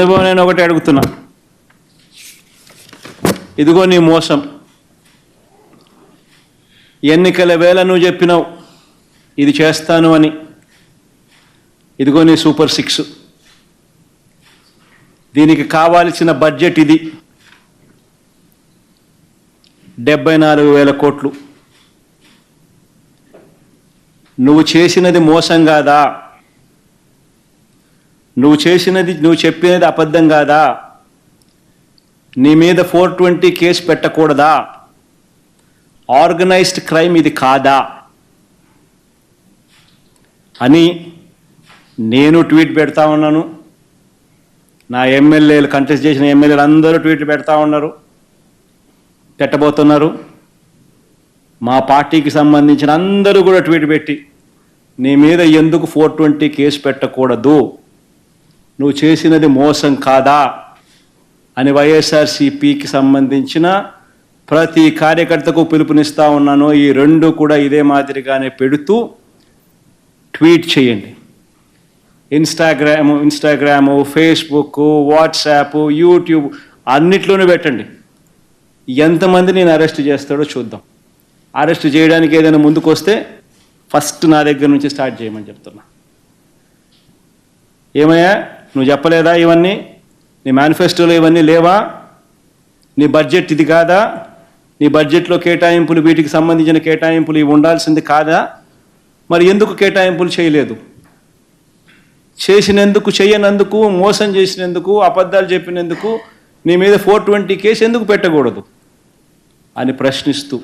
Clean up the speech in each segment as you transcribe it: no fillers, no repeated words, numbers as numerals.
నేను ఒకటి అడుగుతున్నా, ఇదిగో నీ మోసం. ఎన్నికల వేళ నువ్వు చెప్పినావు ఇది చేస్తాను అని. ఇదిగో నీ సూపర్ 6. దీనికి కావాల్సిన బడ్జెట్ ఇది 74,000 కోట్లు. నువ్వు చేసినది మోసం కాదా? నువ్వు చెప్పినది అబద్ధం కాదా? నీ మీద 420 కేసు పెట్టకూడదా? ఆర్గనైజ్డ్ క్రైమ్ ఇది కాదా అని నేను ట్వీట్ పెడతా ఉన్నాను. నా ఎమ్మెల్యేలు, కంటెస్ట్ చేసిన ఎమ్మెల్యేలు అందరూ ట్వీట్లు పెడతా ఉన్నారు, పెట్టబోతున్నారు. మా పార్టీకి సంబంధించిన అందరూ కూడా ట్వీట్ పెట్టి నీ మీద ఎందుకు 420 కేసు పెట్టకూడదు, నువ్వు చేసినది మోసం కాదా అని వైఎస్ఆర్సీపీకి సంబంధించిన ప్రతి కార్యకర్తకు పిలుపునిస్తూ ఉన్నాను. ఈ రెండు కూడా ఇదే మాదిరిగానే పెడుతూ ట్వీట్ చేయండి. ఇన్స్టాగ్రాము, ఫేస్బుక్, వాట్సాప్, యూట్యూబ్ అన్నిట్లోనూ పెట్టండి. ఎంతమంది నేను అరెస్ట్ చేస్తాడో చూద్దాం. అరెస్ట్ చేయడానికి ఏదైనా ముందుకు వస్తే ఫస్ట్ నా దగ్గర నుంచి స్టార్ట్ చేయమని చెప్తున్నా. ఏమయ్యా నువ్వు చెప్పలేదా ఇవన్నీ? నీ మేనిఫెస్టోలో ఇవన్నీ లేవా? నీ బడ్జెట్ ఇది కాదా? నీ బడ్జెట్లో కేటాయింపులు, వీటికి సంబంధించిన కేటాయింపులు ఇవి ఉండాల్సింది కాదా? మరి ఎందుకు కేటాయింపులు చేయలేదు? చేసినందుకు, చేయనందుకు, మోసం చేసినందుకు, అబద్ధాలు చెప్పినందుకు నీ మీద 420 కేసు ఎందుకు పెట్టకూడదు అని ప్రశ్నిస్తూ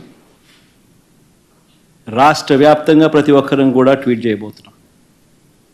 రాష్ట్ర వ్యాప్తంగా ప్రతి ఒక్కరం కూడా ట్వీట్ చేయబోతున్నాం.